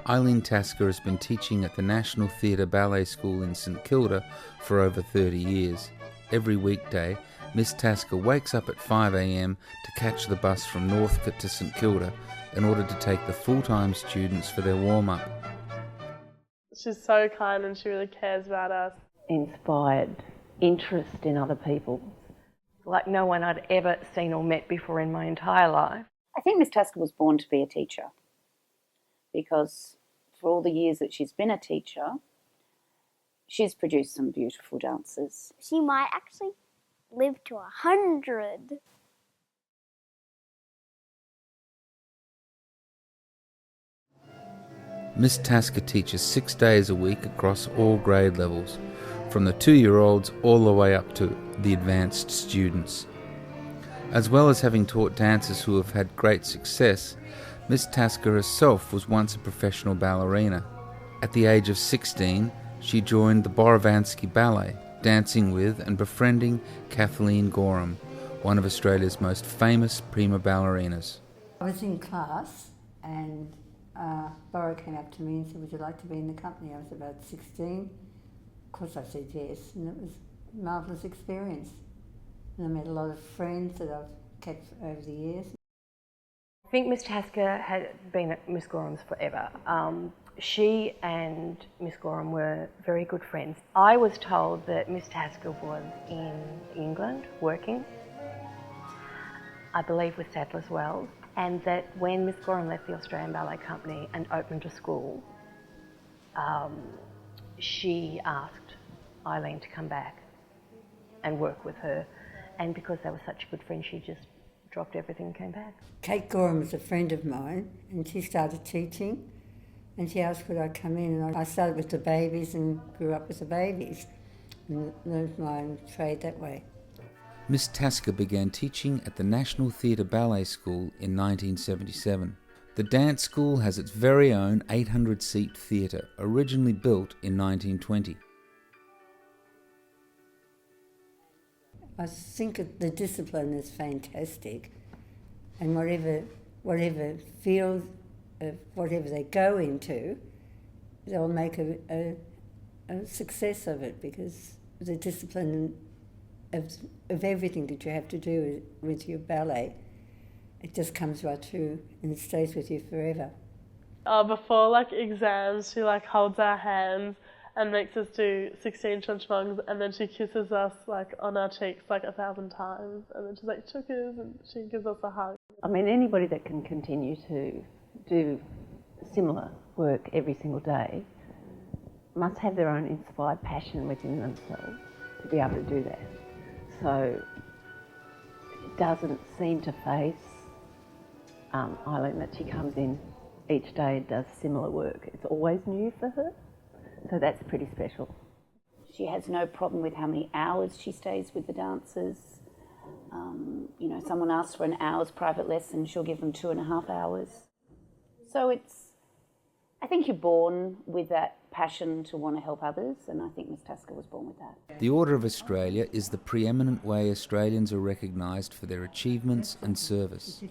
Eileen Tasker has been teaching at the National Theatre Ballet School in St Kilda for over 30 years. Every weekday, Miss Tasker wakes up at 5 a.m. to catch the bus from Northcote to St Kilda in order to take the full-time students for their warm-up. She's so kind and she really cares about us. Inspired interest in other people, like no one I'd ever seen or met before in my entire life. I think Miss Tasker was born to be a teacher, because for all the years that she's been a teacher, she's produced some beautiful dancers. She might actually live to 100. Miss Tasker teaches 6 days a week across all grade levels, from the 2-year-olds all the way up to the advanced students. As well as having taught dancers who have had great success, Miss Tasker herself was once a professional ballerina. At the age of 16, she joined the Borovansky Ballet, dancing with and befriending Kathleen Gorham, one of Australia's most famous prima ballerinas. I was in class and Boro came up to me and said, "Would you like to be in the company?" I was about 16. Of course I said yes, and it was a marvellous experience. And I met a lot of friends that I've kept over the years. I think Miss Tasker had been at Miss Gorham's forever. She and Miss Gorham were very good friends. I was told that Miss Tasker was in England working, I believe with Sadler's Wells, and that when Miss Gorham left the Australian Ballet Company and opened a school, she asked Eileen to come back and work with her, and because they were such good friends, she just dropped everything and came back. Kate Gorham was a friend of mine, and she started teaching, and she asked could I come in, and I started with the babies and grew up with the babies and learned my trade that way. Miss Tasker began teaching at the National Theatre Ballet School in 1977. The dance school has its very own 800-seat theatre, originally built in 1920. I think the discipline is fantastic, and whatever field, whatever they go into, they'll make a success of it, because the discipline of everything that you have to do with your ballet, it just comes right through and it stays with you forever. Before exams, she holds our hands and makes us do 16 chunchmungs, and then she kisses us on our cheeks 1,000 times, and then she's like chukkas, and she gives us a hug. I mean, anybody that can continue to do similar work every single day must have their own inspired passion within themselves to be able to do that. So it doesn't seem to face Eileen that she comes in each day and does similar work. It's always new for her, so that's pretty special. She has no problem with how many hours she stays with the dancers. Someone asks for an hour's private lesson, she'll give them 2.5 hours. So I think you're born with that passion to want to help others, and I think Miss Tasker was born with that. The Order of Australia is the preeminent way Australians are recognised for their achievements and service.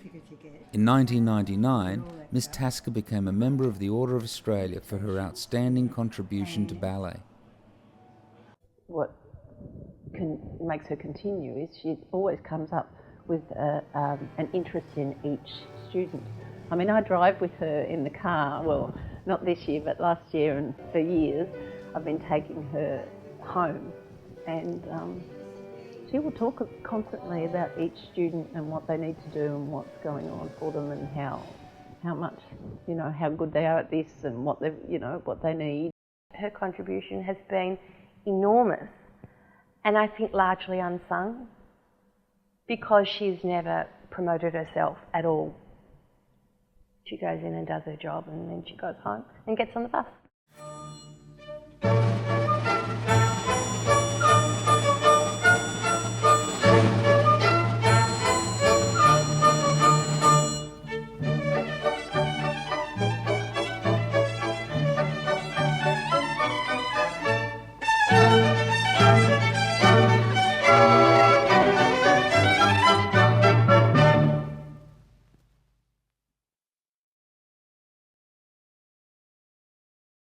In 1999, Miss Tasker became a member of the Order of Australia for her outstanding contribution to ballet. What makes her continue is she always comes up with an interest in each student. I mean, I drive with her in the car, well, not this year, but last year, and for years I've been taking her home, and she will talk constantly about each student and what they need to do and what's going on for them, and how much, how good they are at this and what they need. Her contribution has been enormous, and I think largely unsung, because she's never promoted herself at all. She goes in and does her job, and then she goes home and gets on the bus.